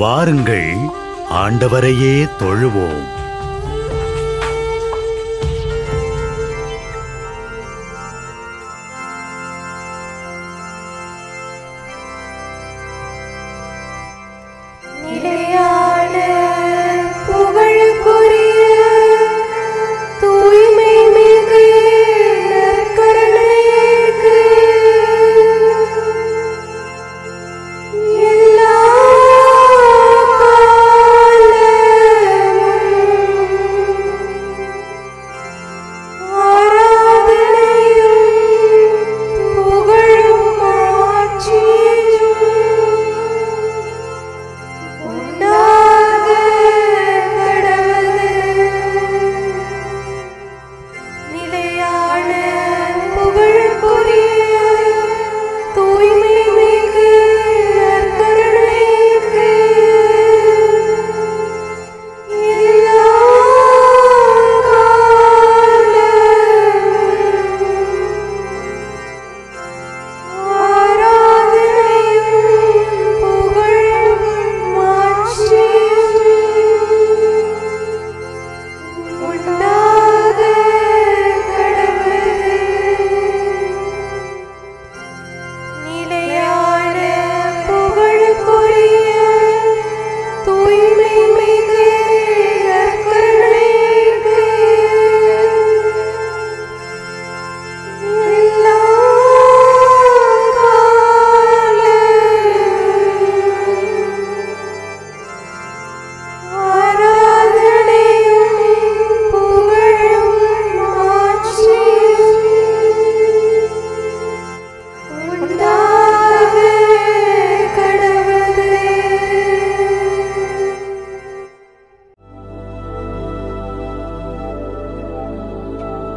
வாருங்கள், ஆண்டவரையே தொழுவோம்.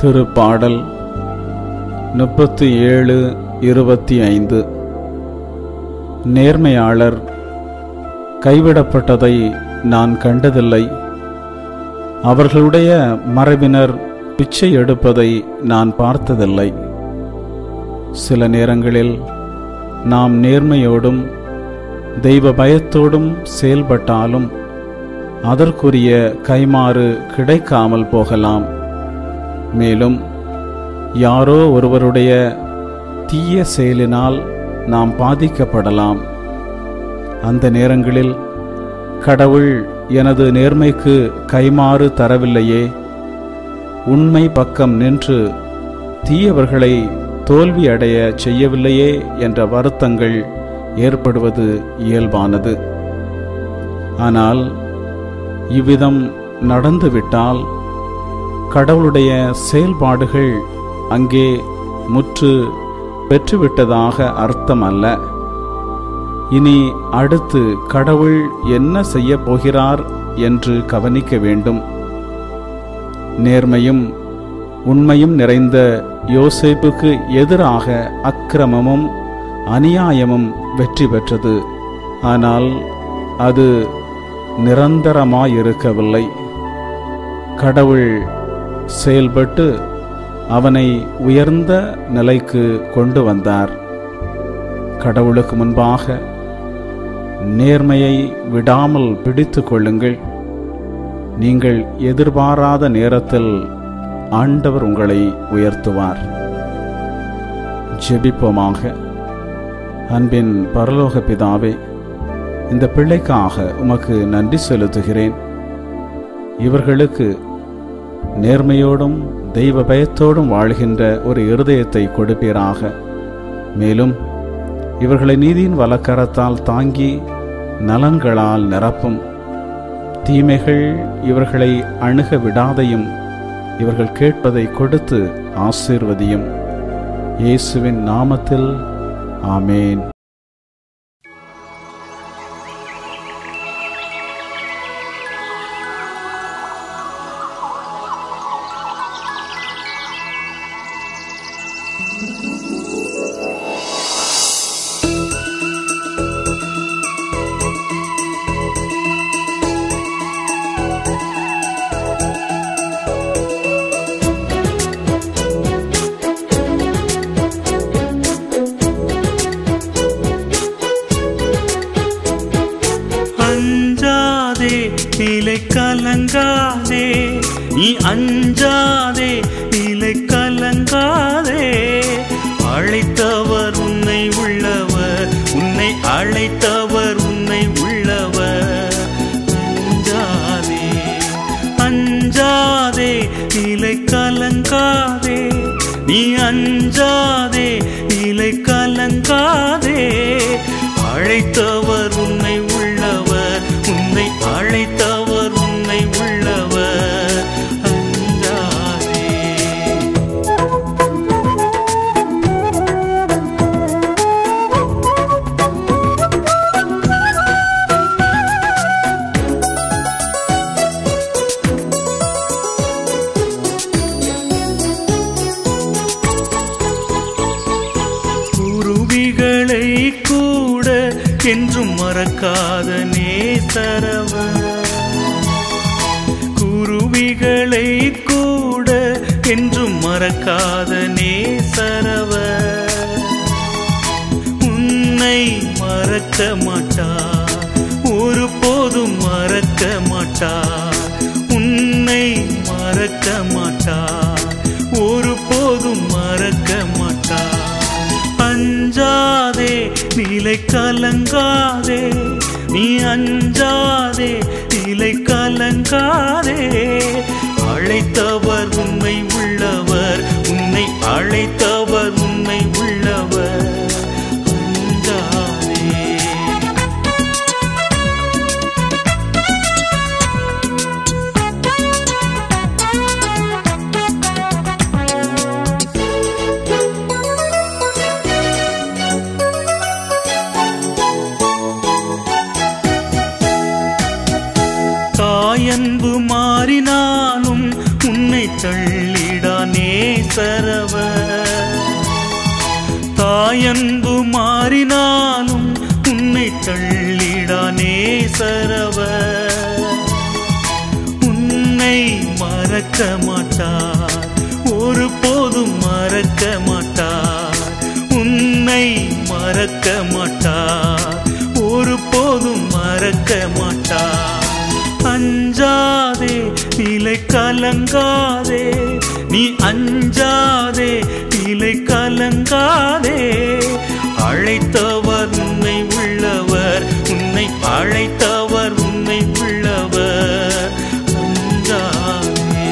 திருப்பாடல் 37:25. நேர்மையாளர் கைவிடப்பட்டதை நான் கண்டதில்லை, அவர்களுடைய மரபினர் பிச்சை எடுப்பதை நான் பார்த்ததில்லை. சில நேரங்களில் நாம் நேர்மையோடும் தெய்வ பயத்தோடும் செயல்பட்டாலும் அதற்குரிய கைமாறு கிடைக்காமல் போகலாம். மேலும் யாரோ ஒருவருடைய தீய செயலினால் நாம் பாதிக்கப்படலாம். அந்த நேரங்களில் கடவுள் எனது நேர்மைக்கு கைமாறு தரவில்லையே, உண்மை பக்கம் நின்று தீயவர்களை தோல்வி அடைய செய்யவில்லையே என்ற வருத்தங்கள் ஏற்படுவது இயல்பானது. ஆனால் இவ்விதம் நடந்துவிட்டால் கடவுளுடைய செயல்பாடுகள் அங்கே முற்று பெற்றுவிட்டதாக அர்த்தம் அல்ல. இனி அடுத்து கடவுள் என்ன செய்ய போகிறார் என்று கவனிக்க வேண்டும். நேர்மையும் உண்மையும் நிறைந்த யோசேப்புக்கு எதிராக அக்கிரமமும் அநியாயமும் வெற்றி பெற்றது. ஆனால் அது நிரந்தரமாயிருக்கவில்லை. கடவுள் செயல்பட்டு அவனை உயர்ந்த நிலைக்கு கொண்டு வந்தார். கடவுளுக்கு முன்பாக நேர்மையை விடாமல் பிடித்து கொள்ளுங்கள். நீங்கள் எதிர்பாராத நேரத்தில் ஆண்டவர் உங்களை உயர்த்துவார். ஜெபிப்போமாக. அன்பின் பரலோக பிதாவே, இந்த பிள்ளைக்காக உமக்கு நன்றி செலுத்துகிறேன். இவர்களுக்கு நேர்மையோடும் தெய்வ பயத்தோடும் வாழ்கின்ற ஒரு இருதயத்தை கொடுப்பீராக. மேலும் இவர்களை நீதியின் வலக்கரத்தால் தாங்கி நலன்களால் நிரப்பும். தீமைகள் இவர்களை அணுக விடாதையும் இவர்கள் கேட்பதை கொடுத்து ஆசீர்வதியும். இயேசுவின் நாமத்தில் ஆமேன். கலங்காதே, நீ அஞ்சாதே, நிலை கலங்காதே. அழைத்தவர் உன்னை உள்ளவர், உன்னை அழைத்தவர் உன்னை உள்ளவர். அஞ்சாதே அஞ்சாதே, நிலை கலங்காதே, நீ அஞ்சாதே, நிலை கலங்காதே. அழைத்தவர் உன்னை உள்ளவர், உன்னை அழைத்தவர் உன்னை உள்ளவர். அஞ்சாதே. குருவிகளை கூட என்றும் மறக்காத நேசரவர், குருவிகளை கூட என்றும் மறக்காத நேசரவர். உன்னை மறக்க மாட்டார், ஒருபோதும் மறக்க மாட்டார். உன்னை மறக்க மாட்டார், ஒருபோதும் மறக்க மாட்டார். அஞ்சாதே, நிலை கலங்காதே, நீ அஞ்சாதே, நிலை கலங்காதே. அழைத்தவர் உன்னை உள்ளவர், உன்னை அழைத்தவர் உன்னை உள்ளவர். அஞ்சாதே. தாயன்பு மாறினாலும் உன்னை தள்ளிடா நேசரவர். தாயன்பு மாறினாலும் உன்னை தள்ளிடா நேசரவர். உன்னை மறக்க மாட்டார், ஒருபோதும் மறக்க மாட்டார். உன்னை மறக்க மாட்டார், ஒருபோதும் மறக்க மாட்டார். அஞ்சாதே, நிலை கலங்காதே, நீ அஞ்சாதே, நிலை கலங்காதே. அழைத்தவர் உன்னை உள்ளவர், உன்னை அழைத்தவர் உன்னை உள்ளவர். அஞ்சாதே.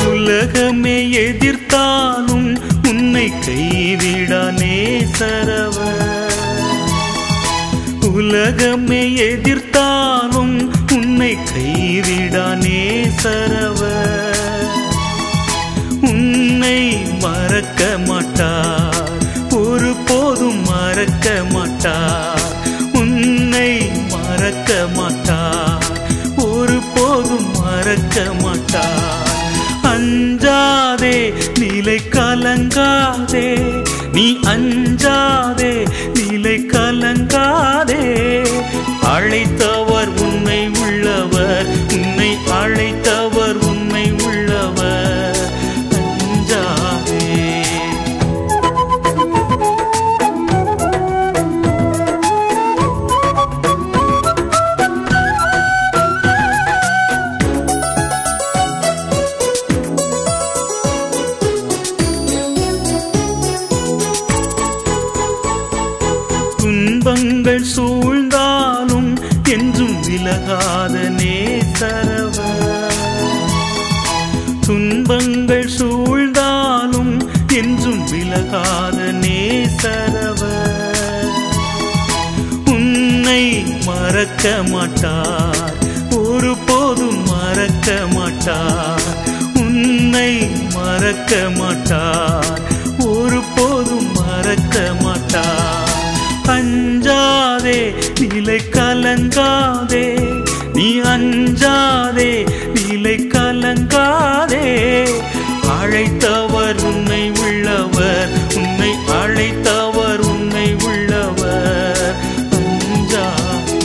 உலகமே எதிர்த்தாலும் உன்னை கைவிடா நேசரவர். உலகமே எதிர்த்தாலும் உன்னை கைவிடா நேசரவர். உன்னை மறக்க மாட்டார், ஒருபோதும் மறக்க மாட்டார். உன்னை மறக்க மாட்டார், ஒருபோதும் மறக்க மாட்டார். அஞ்சாதே, நிலை கலங்காதே, நீ அஞ்சாதே, நிலை கலங்காதே. அழைத்தவர் உன்னை உள்ளவர், உன்னை அழைத்தவர் உன்னை உள்ளவர். அஞ்சாதே. துன்பங்கள் சூழ்ந்தாலும் என்றும் விலகாத நேசரவர். துன்பங்கள் சூழ்ந்தாலும் என்றும் விலகாத நேசரவர். உன்னை மறக்க மாட்டார், ஒருபோதும் மறக்க மாட்டார். உன்னை மறக்க மாட்டார், ஒருபோதும் மறக்க மாட்டார். அஞ்சாதே, நிலை கலங்காதே, நீ அஞ்சாதே, நிலை கலங்காதே. அழைத்தவர் உன்னை உள்ளவர், உன்னை அழைத்தவர் உன்னை உள்ளவர். அஞ்சாதே.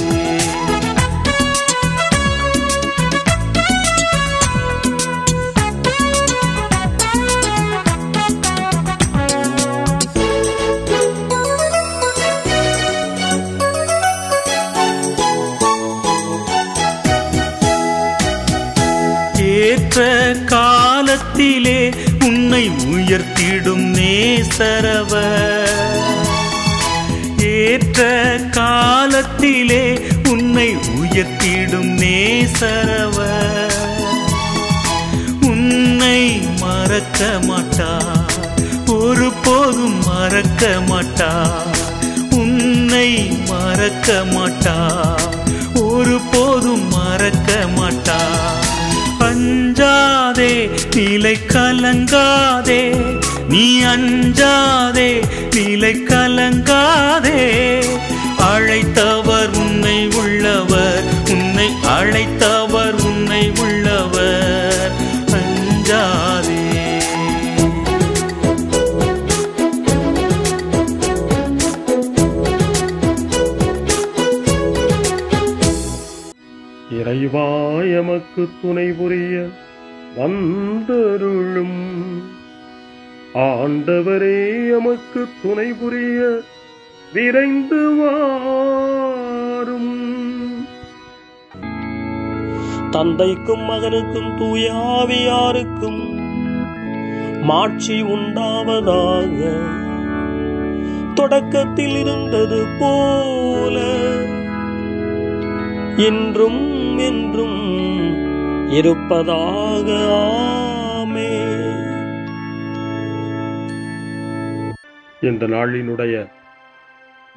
காலத்திலே உன்னை உயர்த்திடும் நேசரவர். ஏற்ற காலத்திலே உன்னை உயர்த்திடும் நேசரவர். உன்னை மறக்க மாட்டார், ஒருபோதும் மறக்க மாட்டார். உன்னை மறக்க மாட்டார், ஒருபோதும் மறக்க மாட்டார். அஞ்சாதே, நிலை கலங்காதே, நீ அஞ்சாதே, நிலை கலங்காதே. அழைத்தவர் உன்னை உள்ளவர், உன்னை அழைத்தவர் உன்னை உள்ளவர். அஞ்சாதே. இறைவா எமக்கு துணை புரிய வந்தருளும். ஆண்டவரே எமக்கு துணை புரிய விரைந்து வாரும். தந்தைக்கும் மகனுக்கும் தூய ஆவியாருக்கும் மாட்சி உண்டாவதாக. தொடக்கத்தில் இருந்தது போல இன்றும் என்றும் இருப்பதாக. ஆமென். இந்த நாளினுடைய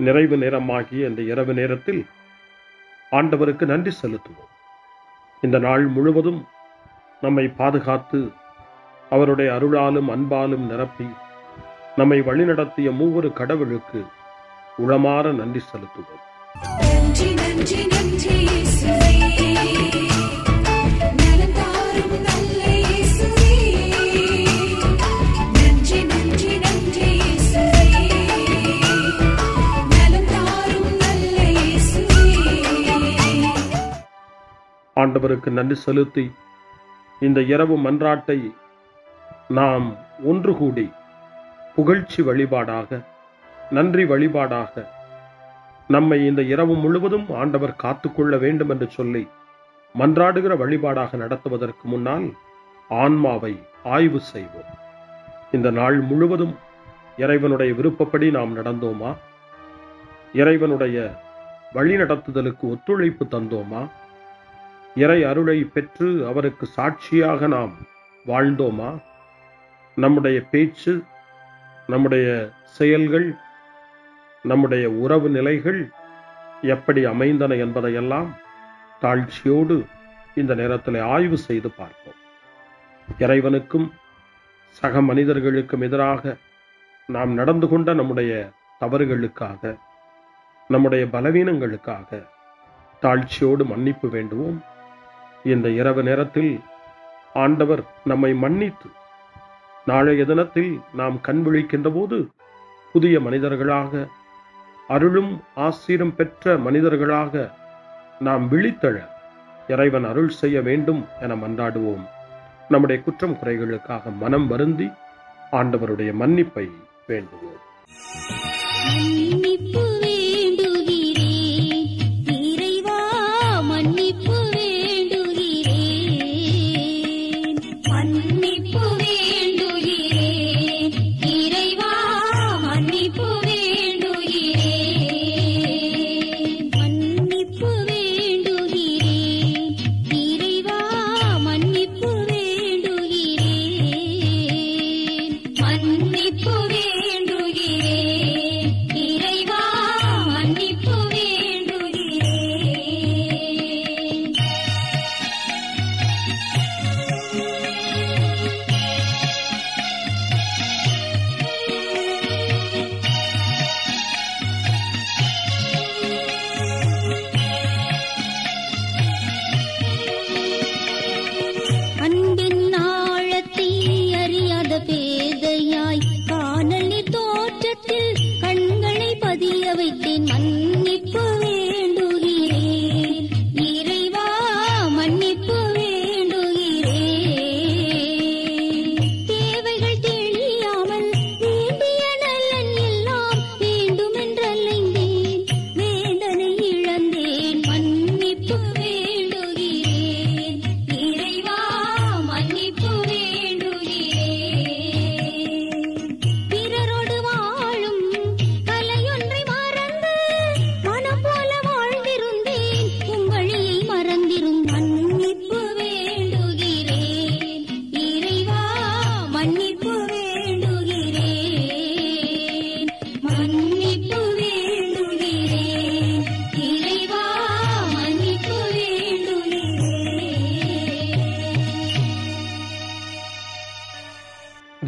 நிறைவு நேரமாகிய இந்த இரவு நேரத்தில் ஆண்டவருக்கு நன்றி செலுத்துவோம். இந்த நாள் முழுவதும் நம்மை பாதுகாத்து அவருடைய அருளாலும் அன்பாலும் நிரப்பி நம்மை வழிநடத்திய மூவரு கடவுளுக்கு உளமாற நன்றி செலுத்துவோம். நன்றி நன்றி நன்றி இயேசுவே, நலம் தாரும் நல்ல இயேசுவே. நன்றி நன்றி நன்றி இயேசுவே, நலம் தாரும் நல்ல இயேசுவே. ஆண்டவருக்கு நன்றி செலுத்தி இந்த இரவு மன்றாட்டை நாம் ஒன்று கூடி புகழ்ச்சி வழிபாடாக, நன்றி வழிபாடாக நம்மை இந்த இரவு முழுவதும் ஆண்டவர் காத்துக்கொள்ள வேண்டும் என்று சொல்லி மன்றாடுகிற வழிபாடாக நடத்துவதற்கு முன்னால் ஆன்மாவை ஆய்வு செய்வோம். இந்த நாள் முழுவதும் இறைவனுடைய விருப்பப்படி நாம் நடந்தோமா? இறைவனுடைய வழி நடத்துதலுக்கு ஒத்துழைப்பு தந்தோமா? இறை அருளை பெற்று அவருக்கு சாட்சியாக நாம் வாழ்ந்தோமா? நம்முடைய பேச்சு, நம்முடைய செயல்கள், நம்முடைய உறவு நிலைகள் எப்படி அமைந்தன என்பதையெல்லாம் தாழ்ச்சியோடு இந்த நேரத்தில் ஆய்வு செய்து பார்ப்போம். இறைவனுக்கும் சக மனிதர்களுக்கும் எதிராக நாம் நடந்து கொண்ட நம்முடைய தவறுகளுக்காக, நம்முடைய பலவீனங்களுக்காக தாழ்ச்சியோடு மன்னிப்பு வேண்டுவோம். இந்த இரவு நேரத்தில் ஆண்டவர் நம்மை மன்னித்து நாளைய தினத்தில் நாம் கண் விழிக்கின்ற போது புதிய மனிதர்களாக, அருளும் ஆசீரும் பெற்ற மனிதர்களாக நாம் விழித்தெழ இறைவன் அருள் செய்ய வேண்டும் என மன்றாடுவோம். நம்முடைய குற்றம் குறைகளுக்காக மனம் வருந்தி ஆண்டவருடைய மன்னிப்பை வேண்டுவோம். மன்னிப்பு வேண்டுகிறேன் இறைவா, மன்னிப்பு வேண்டுகிறேன். மன்னிப்பு வேண்டுகிறேன் இறைவா, மன்னிப்பு வேண்டுகிறேன். மன்னிப்பு வேண்டுகிறேன் இறைவா, மன்னிப்பு வேண்டுகிறேன். மன்னிப்பு வேண்டுகிறேன் இறைவா, மன்னிப்பு வேண்டுகிறேன்.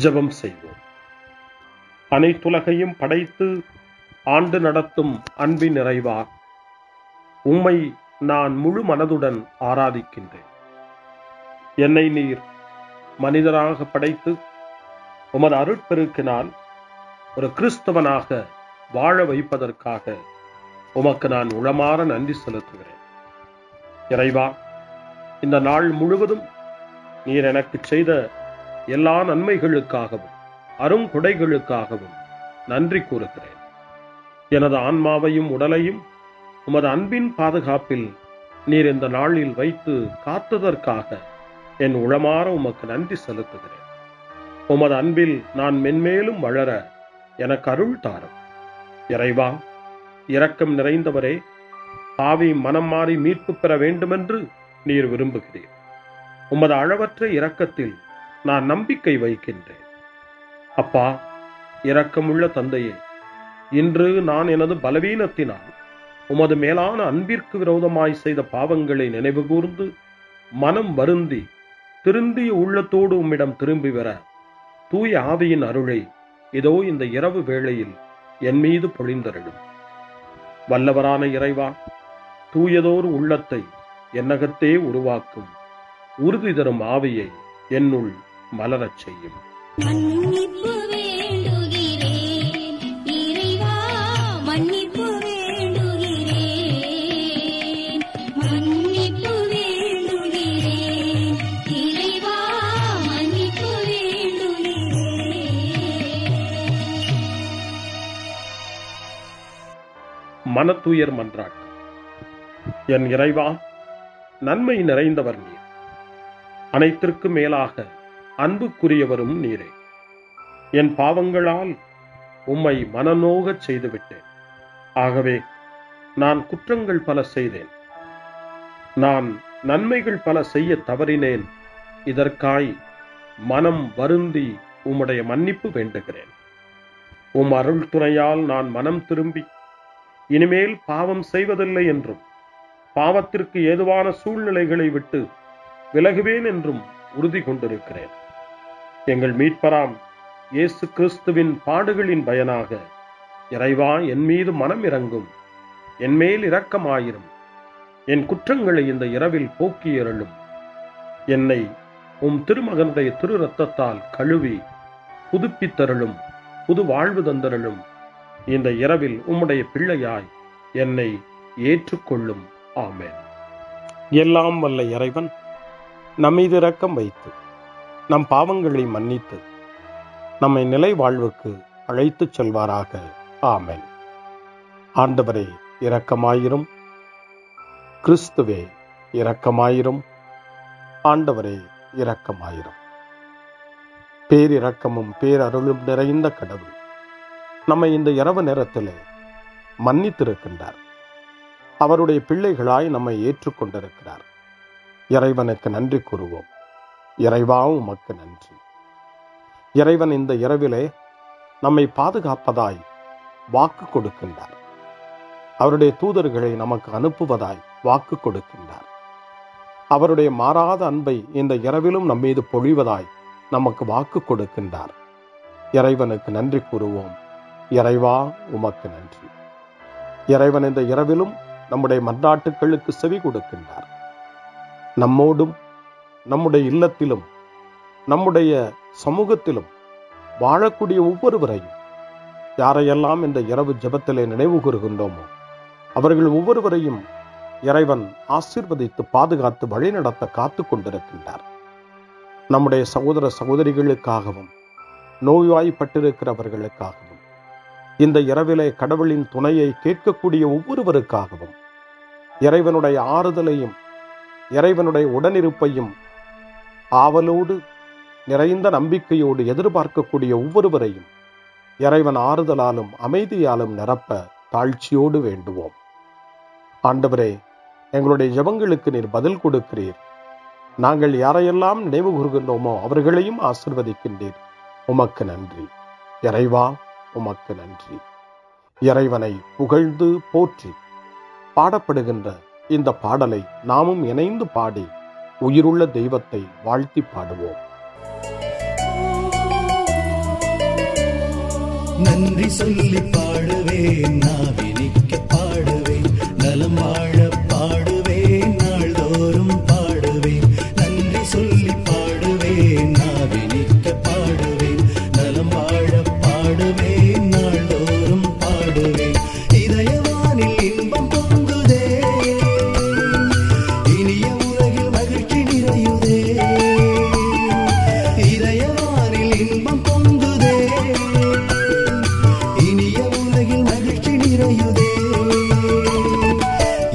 ஜெபம் செய்வோம். அனைத்துலகையும் படைத்து ஆண்டு நடத்தும் அன்பின் நிறைவா, உம்மை நான் முழு மனதுடன் ஆராதிக்கின்றேன். என்னை நீர் மனிதராக படைத்து உமது அருட்பெருக்கினால் ஒரு கிறிஸ்தவனாக வாழ வைப்பதற்காக உமக்கு நான் உளமாற நன்றி செலுத்துகிறேன். இறைவா, இந்த நாள் முழுவதும் நீர் எனக்கு செய்த எல்லா நன்மைகளுக்காகவும் அருங்கொடைகளுக்காகவும் நன்றி கூறுகிறேன். எனது ஆன்மாவையும் உடலையும் உமது அன்பின் பாதுகாப்பில் நீர் இந்த நாளில் வைத்து காத்ததற்காக என் உளமாற உமக்கு நன்றி செலுத்துகிறேன். உமது அன்பில் நான் மென்மேலும் வளர எனக்கு அருள் தாரும். இறைவா, இரக்கம் நிறைந்தவரே, பாவி மனம் மாறி மீட்பு பெற வேண்டுமென்று நீர் விரும்புகிறீர். உமது அளவற்ற இரக்கத்தில் நான் நம்பிக்கை வைக்கின்றேன். அப்பா, இரக்கமுள்ள தந்தையே, இன்று நான் எனது பலவீனத்தினால் உமது மேலான அன்பிற்கு விரோதமாய் செய்த பாவங்களை நினைவு கூர்ந்து மனம் வருந்தி திருந்திய உள்ளத்தோடு உம்மிடம் திரும்பி வர தூய ஆவியின் அருளை இதோ இந்த இரவு வேளையில் என் மீது பொழிந்தருளும். வல்லவரான இறைவா, தூயதோர் உள்ளத்தை என்னகத்தே உருவாக்கும் உறுதி தரும் ஆவியை என்னுள் மலரச் செய்யும். மன்னிப்பு வேண்டுகிறேன் இறைவா, மன்னிப்பு வேண்டுகிறேன், மன்னிப்பு வேண்டுகிறேன் இறைவா, மன்னிப்பு வேண்டுகிறேன். மனத்துயர் மன்றாட்டு. என் இறைவா, நன்மை நிறைந்தவர் நீர், அனைத்திற்கும் மேலாக அன்புக்குரியவரும் நீரே. என் பாவங்களால் உம்மை மனநோகச் செய்துவிட்டேன். ஆகவே நான் குற்றங்கள் பல செய்தேன். நான் நன்மைகள் பல செய்ய தவறினேன். இதற்காய் மனம் வருந்தி உம்முடைய மன்னிப்பு வேண்டுகிறேன். உம் அருள் துணையால் நான் மனம் திரும்பி இனிமேல் பாவம் செய்வதில்லை என்றும் பாவத்திற்கு ஏதுவான சூழ்நிலைகளை விட்டு விலகுவேன் என்றும் உறுதி கொண்டிருக்கிறேன். எங்கள் மீட்பராம் இயேசு கிறிஸ்துவின் பாடுகளின் பயனாக இறைவா, என் மீது மனம் இறங்கும், என் மேல் இரக்கமாயிரும். என் குற்றங்களை இந்த இரவில் போக்கியருளும். என்னை உம் திருமகனுடைய திரு இரத்தத்தால் கழுவி புதுப்பித்தருளும், புது வாழ்வு தந்தருளும். இந்த இரவில் உம்முடைய பிள்ளையாய் என்னை ஏற்றுக்கொள்ளும். ஆமென். எல்லாம் வல்ல இறைவன் நம்மீது இரக்கம் வைத்து நம் பாவங்களை மன்னித்து நம்மை நிலை வாழ்வுக்கு அழைத்துச் செல்வாராக. ஆமென். ஆண்டவரே இரக்கமாயிரும். கிறிஸ்துவே இரக்கமாயிரும். ஆண்டவரே இரக்கமாயிரும். பேரிரக்கமும் பேரருளும் நிறைந்த கடவுள் நம்மை இந்த இரவு நேரத்திலே மன்னித்திருக்கின்றார். அவருடைய பிள்ளைகளாய் நம்மை ஏற்றுக்கொண்டிருக்கிறார். இறைவனுக்கு நன்றி கூறுவோம். இறைவா, உமக்கு நன்றி. இறைவன் இந்த இரவிலே நம்மை பாதுகாப்பதாய் வாக்கு கொடுக்கின்றார். அவருடைய தூதர்களை நமக்கு அனுப்புவதாய் வாக்கு கொடுக்கின்றார். அவருடைய மாறாத அன்பை இந்த இரவிலும் நம்மீது பொழிவதாய் நமக்கு வாக்கு கொடுக்கின்றார். இறைவனுக்கு நன்றி கூறுவோம். இறைவா, உமக்கு நன்றி. இறைவன் இந்த இரவிலும் நம்முடைய மன்றாட்டுக்களுக்கு செவி கொடுக்கின்றார். நம்மோடும் நம்முடைய இல்லத்திலும் நம்முடைய சமூகத்திலும் வாழக்கூடிய ஒவ்வொருவரையும், யாரையெல்லாம் இந்த இரவு ஜெபத்திலே நினைவு கூறுகின்றோமோ அவர்கள் ஒவ்வொருவரையும் இறைவன் ஆசீர்வதித்து பாதுகாத்து வழிநடத்த காத்து கொண்டிருக்கின்றார். நம்முடைய சகோதர சகோதரிகளுக்காகவும் நோய்வாய்ப்பட்டிருக்கிறவர்களுக்காகவும் இந்த இரவிலே கடவுளின் துணையை கேட்கக்கூடிய ஒவ்வொருவருக்காகவும் இறைவனுடைய ஆறுதலையும் இறைவனுடைய உடனிருப்பையும் ஆவலோடு நிறைந்த நம்பிக்கையோடு எதிர்பார்க்கக்கூடிய ஒவ்வொருவரையும் இறைவன் ஆறுதலாலும் அமைதியாலும் நிரப்ப தாழ்ச்சியோடு வேண்டுவோம். ஆண்டவரே, எங்களுடைய ஜெபங்களுக்கு நீர் பதில் கொடுக்கிறீர். நாங்கள் யாரையெல்லாம் நினைவு கூறுகின்றோமோ அவர்களையும் ஆசீர்வதிக்கின்றீர். உமக்கு நன்றி. இறைவா, உமக்கு நன்றி. இறைவனை புகழ்ந்து போற்றி பாடப்படுகின்ற இந்த பாடலை நாமும் இணைந்து பாடி உயிருள்ள தெய்வத்தை வாழ்த்தி பாடுவோம். நன்றி சொல்லி பாடுவேன், நாவினிக்க பாடுவேன், நலம் வாழ பாடுவேன், நாள்தோறும் பாடுவேன். நன்றி சொல்லி பாடுவேன், நாவினிக்க பாடுவேன், நலம் வாழ பாடுவேன், நாள்தோறும் பாடுவேன். இதயவானில் இன்பம் பொங்குதே, இனிய உலகில் மகிழ்ச்சி நிறையுதே. இதயவானில் இன்பம் பொங்குதே, இனிய உலகில் மகிழ்ச்சி நிறையுதே.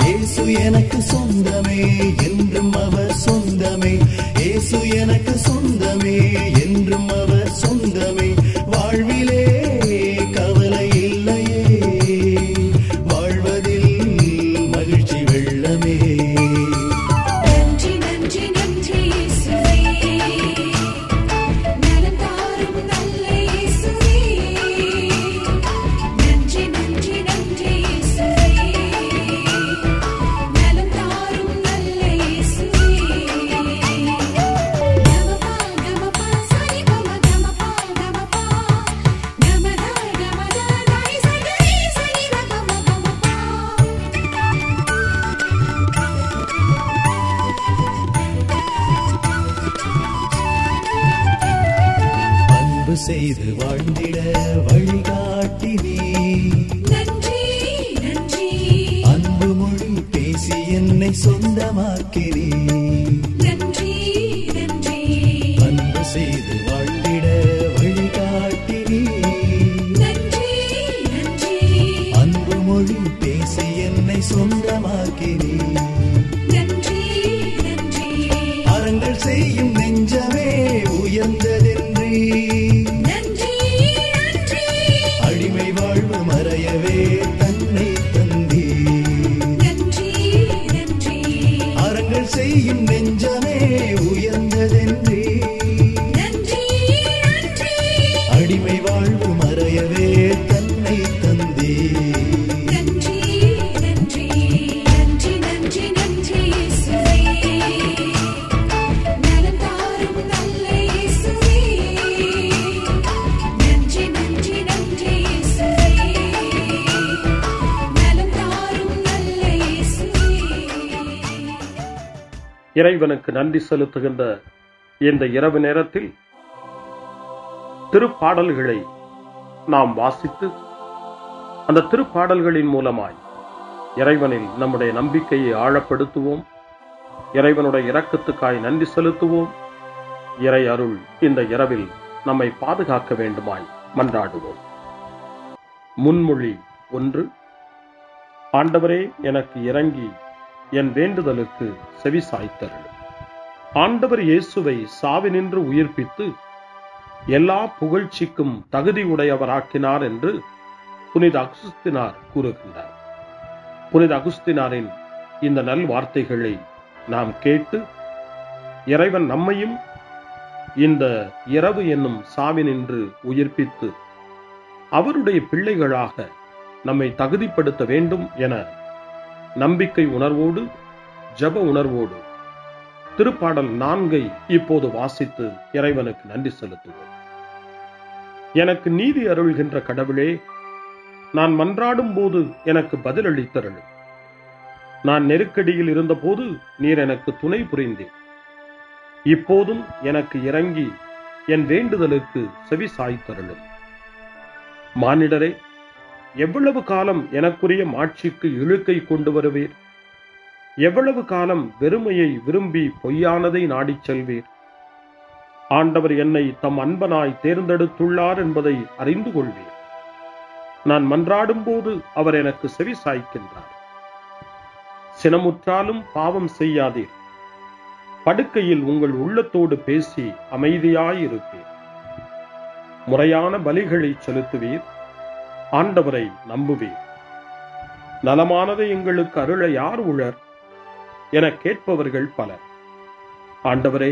இயேசு எனக்கு சொந்தமே, என்றும் அவர் சொந்தமே. இயேசு எனக்கு சொந்தமே, என்றும் அவர் சொந்தமே. வாழ்விலே கவலை இல்லையே, வாழ்வதில் மகிழ்ச்சி வெள்ளமே. நன்றி நன்றி நன்றி இயேசுவே, நலம் தாரும் நல்ல இயேசுவே. நன்றி நன்றி நன்றி இயேசுவே, நலம் தாரும் நல்ல இயேசுவே. கமபா கமபா சரி கம கமபா கமபா கமதா கமதா தாய் சரி சரி கம கமபா. அன்பு செய்து வாழ்ந்திட வழிகாட்டி நீ, நன்றி நன்றி அன்பு மொழி பேசி என்னை சொந்தமாக்கி நீ. நன்றி நன்றி அன்பு செய்து வாழ்ந்திட வழிகாட்டி நீ, நன்றி நன்றி அன்பு மொழி பேசி என்னை சொந்தமாக்கி நீ. நன்றி நன்றி அறங்கள் செய்யும் நெஞ்சமே உயர்ந்ததென்றி, நன்றி நன்றி அடிமை வாழ்வு மறையவே தன்னை தந்தி. நன்றி நன்றி அறங்கள் செய்யும் நெஞ்சமே உயர்ந்ததென்றி, நன்றி நன்றி அடிமை வாழ்வு மறையவே தன்னை தந்தி. நன்றி நன்றி நன்றி நன்றி நன்றி இயேசுவே, நலம் தாரும் நல்ல இயேசுவே. நன்றி நன்றி நன்றி இயேசுவே, நலம் தாரும் நல்ல இயேசுவே. இறைவனுக்கு நன்றி செலுத்துகின்ற இந்த இரவு நேரத்தில் திருப்பாடல்களை நாம் வாசித்து அந்த திருப்பாடல்களின் மூலமாய் இறைவனில் நம்முடைய நம்பிக்கையை ஆழப்படுத்துவோம். இறைவனுடைய இரக்கத்துக்காய் நன்றி செலுத்துவோம். இறை அருள் இந்த இரவில் நம்மை பாதுகாக்க வேண்டுமாய் மன்றாடுவோம். முன்மொழி 1. ஆண்டவரே, எனக்கு இறங்கி என் வேண்டுதலுக்கு செவி சாய்த்தருளும். ஆண்டவர் இயேசுவை சாவினின்று உயிர்ப்பித்து எல்லா புகழ்ச்சிக்கும் தகுதியுடையவராக்கினார் என்று புனித அகுஸ்தினார் கூறுகின்றார். புனித அகுஸ்தினாரின் இந்த நல் வார்த்தைகளை நாம் கேட்டு இறைவன் நம்மையும் இந்த இரவு என்னும் சாவினின்று உயிர்ப்பித்து அவருடைய பிள்ளைகளாக நம்மை தகுதிப்படுத்த வேண்டும் என நம்பிக்கை உணர்வோடு ஜப உணர்வோடு திருப்பாடல் 4 இப்போது வாசித்து இறைவனுக்கு நன்றி செலுத்துவோம். எனக்கு நீதி அருள்கின்ற கடவுளே, நான் மன்றாடும் போது எனக்கு பதிலளித்தருளும். நான் நெருக்கடியில் இருந்தபோது நீர் எனக்கு துணை புரிந்தீர். இப்போதும் எனக்கு இறங்கி என் வேண்டுதலுக்கு செவி சாய்த்தருளும். மானிடரே, எவ்வளவு காலம் எனக்குரிய மாட்சிக்கு இழுக்கை கொண்டு வருவீர்? எவ்வளவு காலம் வெறுமையை விரும்பி பொய்யானதை நாடிச் செல்வீர்? ஆண்டவர் என்னை தம் அன்பனாய் தேர்ந்தெடுத்துள்ளார் என்பதை அறிந்து கொள்வீர். நான் மன்றாடும் போது அவர் எனக்கு செவி சாய்க்கின்றார். சினமுற்றாலும் பாவம் செய்யாதீர். படுக்கையில் உங்கள் உள்ளத்தோடு பேசி அமைதியாயிருப்பீர். முறையான பலிகளை செலுத்துவீர். ஆண்டவரை நம்புவீர். நலமானதை எங்களுக்கு அருள யார் உளர் என கேட்பவர்கள் பலர். ஆண்டவரே,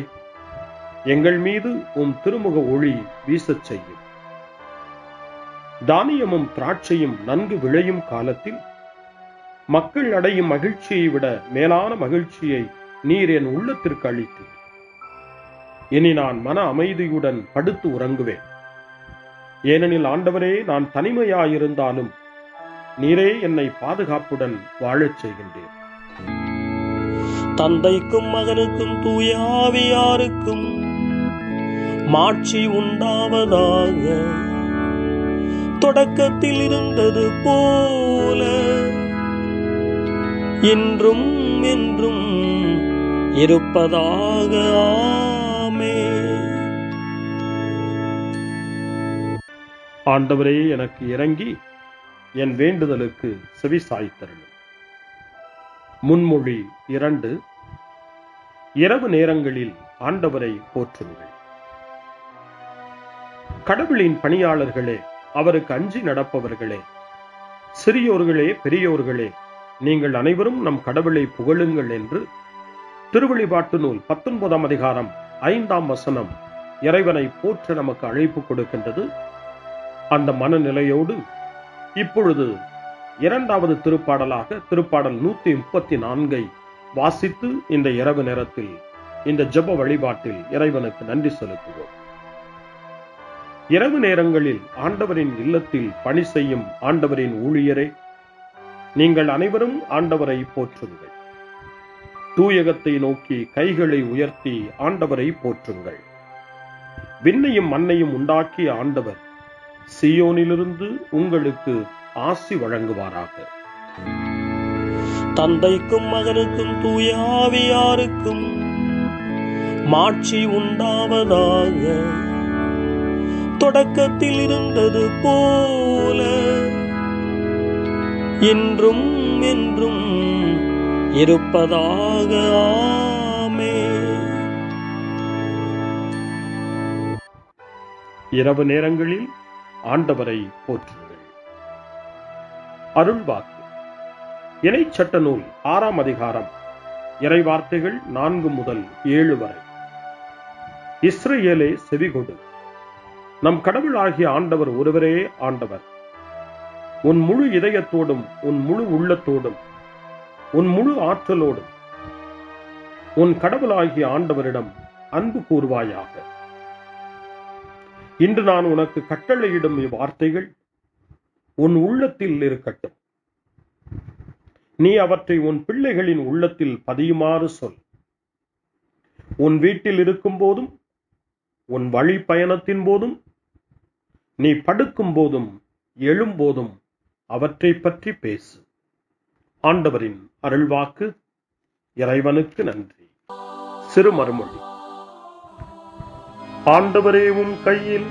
எங்கள் மீது உம் திருமுக ஒளி வீசச் செய்யும். தானியமும் திராட்சையும் நன்கு விளையும் காலத்தில் மக்கள் அடையும் மகிழ்ச்சியை விட மேலான மகிழ்ச்சியை நீர் என் உள்ளத்திற்கு அளித்தீர். இனி நான் மன அமைதியுடன் படுத்து உறங்குவேன். ஏனெனில் ஆண்டவரே, நான் தனிமையாயிருந்தாலும் நீரே என்னை பாதுகாப்புடன் வாழச் செய்கின்றேன். தந்தைக்கும் மகனுக்கும் தூய ஆவியாருக்கும் மாட்சி உண்டாவதாக. தொடக்கத்தில் இருந்தது போல இன்றும் என்றும் இருப்பதாக. ஆமென். ஆண்டவரே, எனக்கு இறங்கி என் வேண்டுதலுக்கு செவிசாய்த்தருளும். முன்மொழி 2. இரவு நேரங்களில் ஆண்டவரை போற்றுங்கள். கடவுளின் பணியாளர்களே, அவருக்கு அஞ்சி நடப்பவர்களே, சிறியோர்களே பெரியோர்களே, நீங்கள் அனைவரும் நம் கடவுளை புகழுங்கள் என்று திருவெளிப்பாட்டு நூல் 19ஆம் அதிகாரம் 5ஆம் வசனம் இறைவனை போற்ற நமக்கு அழைப்பு கொடுக்கின்றது. அந்த மனநிலையோடு இப்பொழுது 2வது திருப்பாடலாக திருப்பாடல் 134 வாசித்து இந்த இரவு நேரத்தில் இந்த ஜெப வழிபாட்டில் இறைவனுக்கு நன்றி செலுத்துவோம். இரவு நேரங்களில் ஆண்டவரின் இல்லத்தில் பணி செய்யும் ஆண்டவரின் ஊழியரே, நீங்கள் அனைவரும் ஆண்டவரை போற்றுங்கள். தூயகத்தை நோக்கி கைகளை உயர்த்தி ஆண்டவரை போற்றுங்கள். விண்ணையும் மண்ணையும் உண்டாக்கிய ஆண்டவர் சீயோனிலிருந்து உங்களுக்கு ஆசி வழங்குவாராக. தந்தைக்கும் மகனுக்கும் தூய ஆவியாருக்கும் மாட்சி உண்டாவதாக. தொடக்கத்தில் இருந்தது போல இன்றும் என்றும் இருப்பதாக. ஆமென். இரவு நேரங்களில் ஆண்டவரை போற்றுங்கள். அருள்வாக்கு. இணைச்சட்ட நூல் 6ஆம் அதிகாரம் இறைவார்த்தைகள் 4 முதல் 7 வரை. இஸ்ரவேலே, செவிகொடு. நம் கடவுளாகிய ஆண்டவர் ஒருவரே ஆண்டவர். உன் முழு இதயத்தோடும் உன் முழு உள்ளத்தோடும் உன் முழு ஆற்றலோடும் உன் கடவுளாகிய ஆண்டவரிடம் அன்பு கூர்வாயாக. இன்று நான் உனக்கு கட்டளையிடும் இவ்வார்த்தைகள் உன் உள்ளத்தில் இருக்கட்டும். நீ அவற்றை உன் பிள்ளைகளின் உள்ளத்தில் பதியுமாறு சொல். உன் வீட்டில் இருக்கும் போதும் உன் வழி பயணத்தின் போதும் நீ படுக்கும் போதும் எழும்போதும் அவற்றை பற்றி பேசு. ஆண்டவரின் அருள்வாக்கு. இறைவனுக்கு நன்றி. சிறுமறுமொழி. ஆண்டவரே, உம் கையில்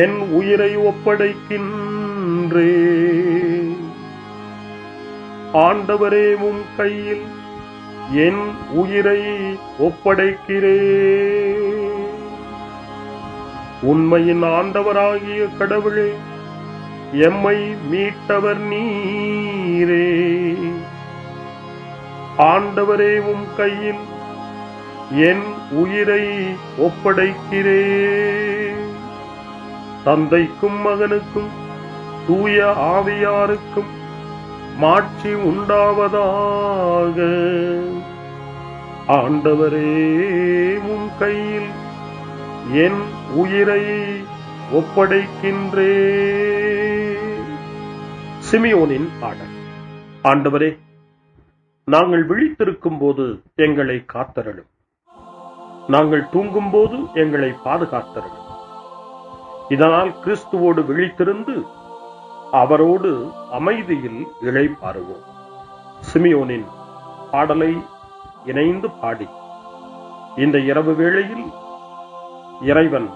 என் உயிரை ஒப்படைக்கின்றேன். ஆண்டவரே, உம் கையில் என் உயிரை ஒப்படைக்கிறேன். உண்மையின் ஆண்டவராகிய கடவுளே, எம்மை மீட்டவர் நீரே. ஆண்டவரே, உம் கையில் என் உயிரை ஒப்படைக்கிறேன். தந்தைக்கும் மகனுக்கும் தூய ஆவியாருக்கும் மாட்சி உண்டாவதாக. ஆண்டவரே, உம் கையில் என் உயிரை ஒப்படைக்கின்றேன். சிமியோனின் பாடல். ஆண்டவரே, நாங்கள் விழித்திருக்கும் போது எங்களை காத்தருளும். நாங்கள் தூங்கும் போது எங்களை பாதுகாத்தருளும். இதனால் கிறிஸ்துவோடு விழித்திருந்து அவரோடு அமைதியில் இளைப்பாறுவோம். சிமியோனின் பாடலை இணைந்து பாடி இந்த இரவு வேளையில் இறைவன்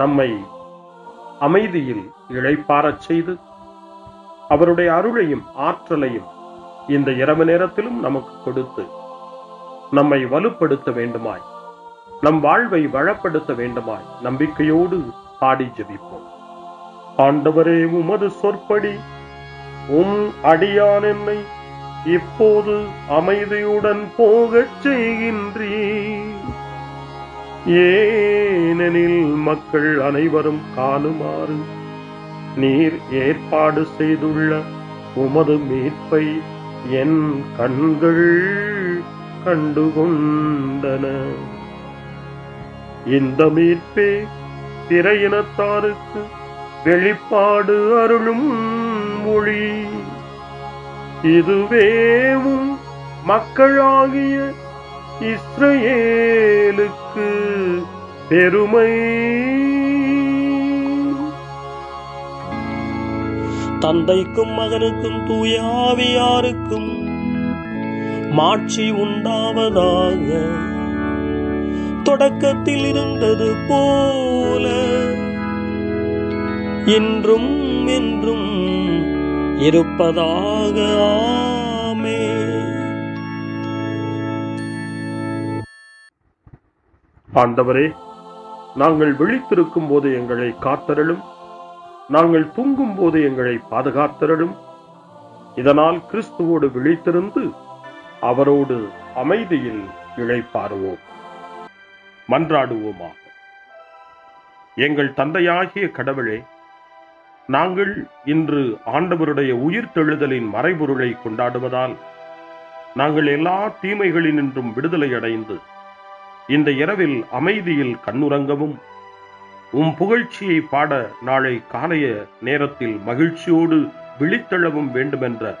நம்மை அமைதியில் இளைப்பாறச் செய்து அவருடைய அருளையும் ஆற்றலையும் இந்த இரவு நேரத்திலும் நமக்கு கொடுத்து நம்மை வலுப்படுத்த வேண்டுமாய், நம் வாழ்வை வளப்படுத்த வேண்டுமாய் நம்பிக்கையோடு பாடி ஜெபிப்போம். ஆண்டவரே, உமது சொற்படி உம் அடியான் என்னை இப்போது அமைதியுடன் போகச் செய்கின்றீர். ஏனெனில் மக்கள் அனைவரும் காணுமாறு நீர் ஏற்பாடு செய்துள்ள உமது மீட்பை என் கண்கள் கண்டுகொண்டன. இந்த மீட்பே பிற இனத்தாருக்கு வெளிப்பாடு அருளும் மொழி இதுவேவும் மக்களாகிய இஸ்ரவேலுக்கு பெருமை. தந்தைக்கும் மகனுக்கும் தூய ஆவியாருக்கும் மாட்சி உண்டாவதாக. தொடக்கத்தில் இருந்தது போல இன்றும் என்றும் இருப்பதாக. ஆமென். ஆண்டவரே, நாங்கள் விழித்திருக்கும் போது எங்களை காத்தருளும், நாங்கள் தூங்கும் போது எங்களை பாதுகாத்தருளும். இதனால் கிறிஸ்துவோடு விழித்திருந்து அவரோடு அமைதியில் இளைப்பாறுவோம். மன்றாடுவோமாக. எங்கள் தந்தையாகிய கடவுளே, நாங்கள் இன்று ஆண்டவருடைய உயிர்த்தெழுதலின் மறைபொருளை கொண்டாடுவதால் நாங்கள் எல்லா தீமைகளினின்றும் விடுதலை அடைந்து இந்த இரவில் அமைதியில் கண்ணுறங்கவும் உம் புகழ்ச்சியை பாட நாளை காலைய நேரத்தில் மகிழ்ச்சியோடு விழித்தெழவும் வேண்டுமென்ற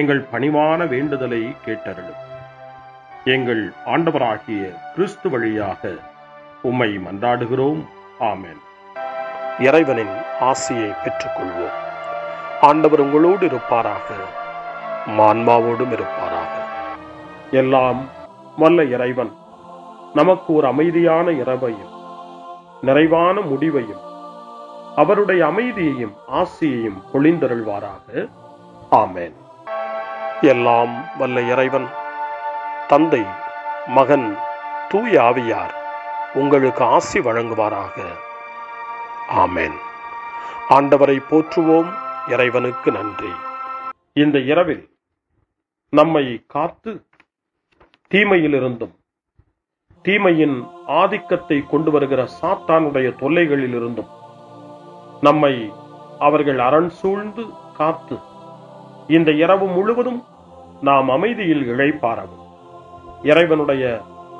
எங்கள் பணிவான வேண்டுதலை கேட்டருளும். எங்கள் ஆண்டவராகிய கிறிஸ்து வழியாக உம்மை மன்றாடுகிறோம். ஆமென். இறைவனின் ஆசியை பெற்றுக்கொள்வோம். ஆண்டவர் உங்களோடு இருப்பாராக, ஆன்மாவோடும் இருப்பாராக. எல்லாம் வல்ல இறைவன் நமக்கு ஒரு அமைதியான இரவையும் நிறைவான முடிவையும் அவருடைய அமைதியையும் ஆசியையும் பொழிந்தருள்வாராக. ஆமென். எல்லாம் வல்ல இறைவன் தந்தை, மகன், தூய ஆவியார் உங்களுக்கு ஆசி வழங்குவாராக. ஆமென். ஆண்டவரை போற்றுவோம். இறைவனுக்கு நன்றி. இந்த இரவில் நம்மை காத்து தீமையிலிருந்தும் தீமையின் ஆதிக்கத்தை கொண்டு வருகிற சாத்தானுடைய தொல்லைகளிலிருந்தும் நம்மை அவர்கள் அரண் சூழ்ந்து காத்து இந்த இரவு முழுவதும் நாம் அமைதியில் இளைப்பாறவும், இறைவனுடைய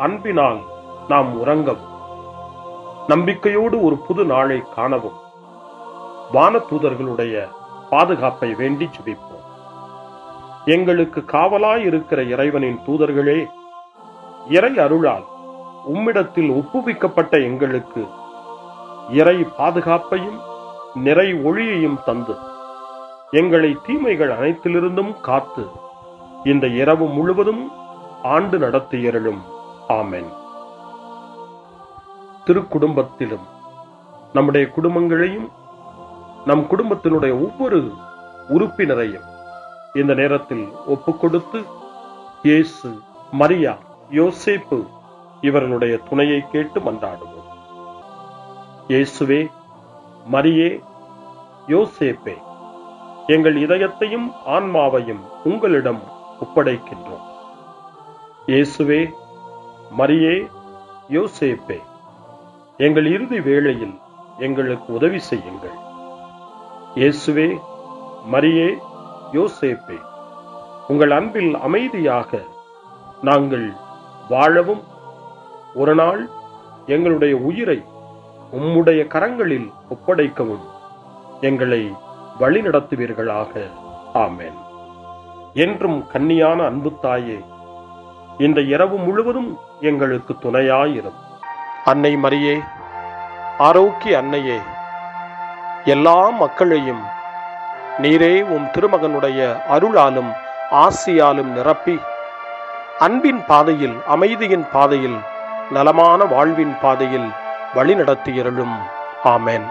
அன்பினால் நாம் உறங்கவும், நம்பிக்கையோடு ஒரு புது நாளை காணவும் வானதூதர்களுடைய பாதுகாப்பை வேண்டி ஜெபிப்போம். எங்களுக்கு காவலாய் இருக்கிற இறைவனின் தூதர்களே, இறை அருளால் உம்மிடத்தில் ஒப்புவிக்கப்பட்ட எங்களுக்கு இறை பாதுகாப்பையும் நிறை ஒளியையும் தந்து எங்களை தீமைகள் அனைத்திலிருந்தும் காத்து இந்த இரவு முழுவதும் ஆண்டு நடத்தியருளும். ஆமென். திருக்குடும்பத்திலும் நம்முடைய குடும்பங்களையும் நம் குடும்பத்தினுடைய ஒவ்வொரு உறுப்பினரையும் இந்த நேரத்தில் ஒப்புக்கொடுத்து இயேசு, மரியா, யோசேப்பு இவர்களுடைய துணையை கேட்டு மன்றாடுவோம். இயேசுவே, மரியே, யோசேப்பே, எங்கள் இதயத்தையும் ஆன்மாவையும் உங்களிடம் ஒப்படைக்கின்றோம். இயேசுவே, மரியே, யோசேப்பே, எங்கள் இறுதி வேளையில் எங்களுக்கு உதவி செய்யுங்கள். இயேசுவே, மரியே, யோசேப்பே, உங்கள் அன்பில் அமைதியாக நாங்கள் வாழவும் ஒரு நாள் எங்களுடைய உயிரை உம்முடைய கரங்களில் ஒப்படைக்கவும் எங்களை வழிநடத்துவீர்களாக. ஆமென். என்றும் கன்னியான அன்பு தாயே, இந்த இரவு முழுவதும் எங்களுக்கு துணையாயிரும். அன்னை மரியே, ஆரோக்கிய அன்னையே, எல்லா மக்களையும் நீரே உம் திருமகனுடைய அருளாலும் ஆசியாலும் நிரப்பி அன்பின் பாதையில், அமைதியின் பாதையில், நலமான வாழ்வின் பாதையில் வழிநடத்தியருளும். ஆமென்.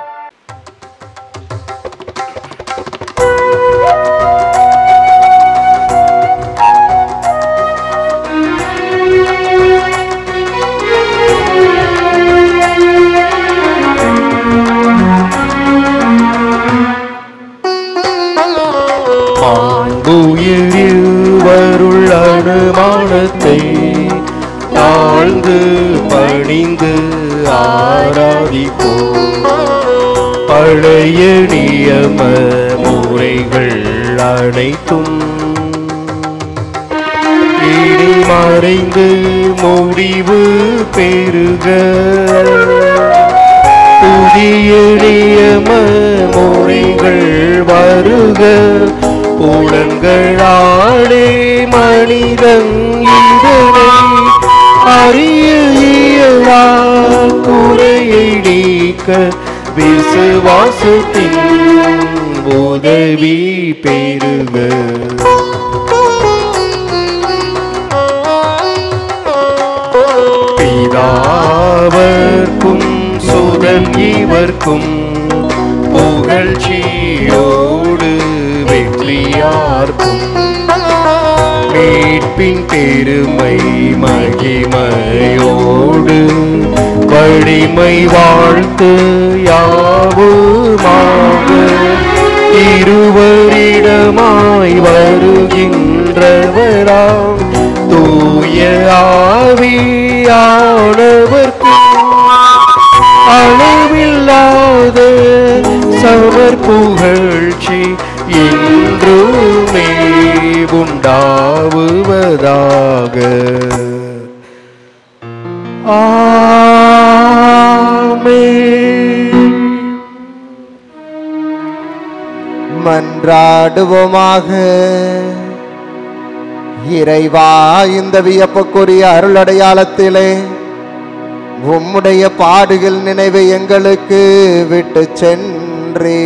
வருள் அனுமானத்தை தாழ்ந்து பணிந்து ஆராதிப்போம். பழைய நியம முறைகள் அனைத்தும் இனி மறைந்து முடிவு பெறுக. புதிய நியம மொழிகள் வருக புலன்களாலே மனிதன் இதனை அறிய இயலா குறையை நீக்க விசுவாசத்தின் உதவி பெறுக. பிதாவர்க்கும் சுதன் இவர்க்கும் புகழ்ச்சியோடு வெற்றியார்க்கும் மீட்பின் பெருமை மகிமையோடு வலிமை வாழ்த்து யாவுமாக இருவரிடமாய் வருகின்றவராம் தூய ஆவியானவர்க்கும் அளவில்லாத சமர் புகழ்ச்சி என்றுமே உண்டாவுவதாக. ஆமென். மன்றாடுவோமாக. இறைவா, இந்த வியப்புக்குரிய அருளடையாளத்திலே உம்முடைய பாடுகள் நினைவை எங்களுக்கு விட்டு சென்றே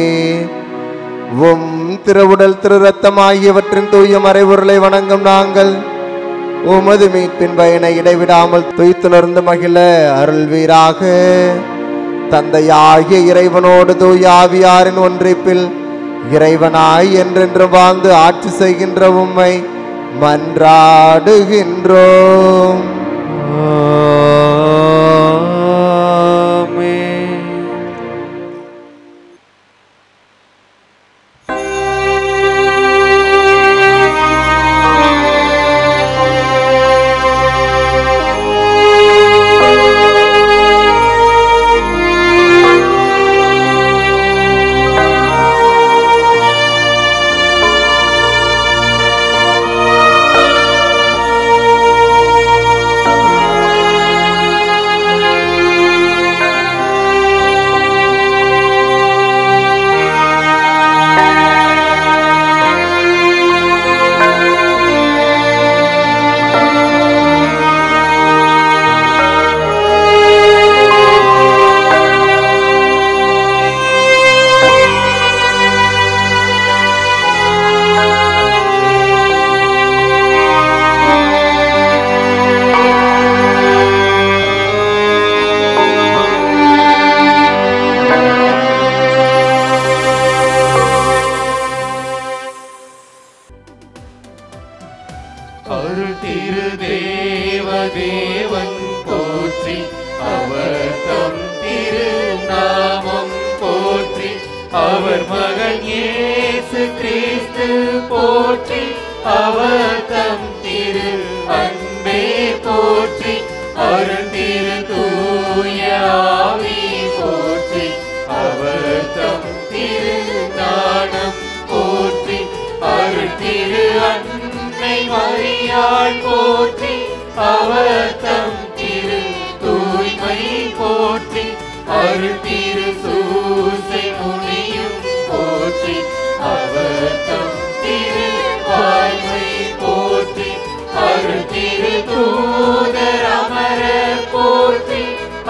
உம் திருவுடல் திரு ரத்தம் ஆகியவற்றின் தூய மறைபொருளை வணங்கும் நாங்கள் உமது மீட்பின் பயனை இடைவிடாமல் துய்த்துணர்ந்து மகிழ அருள்வீராக. தந்தையாகிய இறைவனோடு தூய ஆவியாரின் ஒன்றிப்பில் இறைவனாய் என்றென்று வாழ்ந்து ஆட்சி செய்கின்ற உம்மை மன்றாடுகின்றோம்.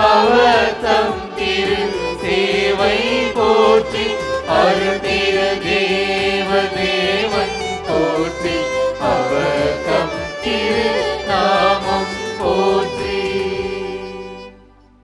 அவர் தம் திரு சேவை போற்றி அருள்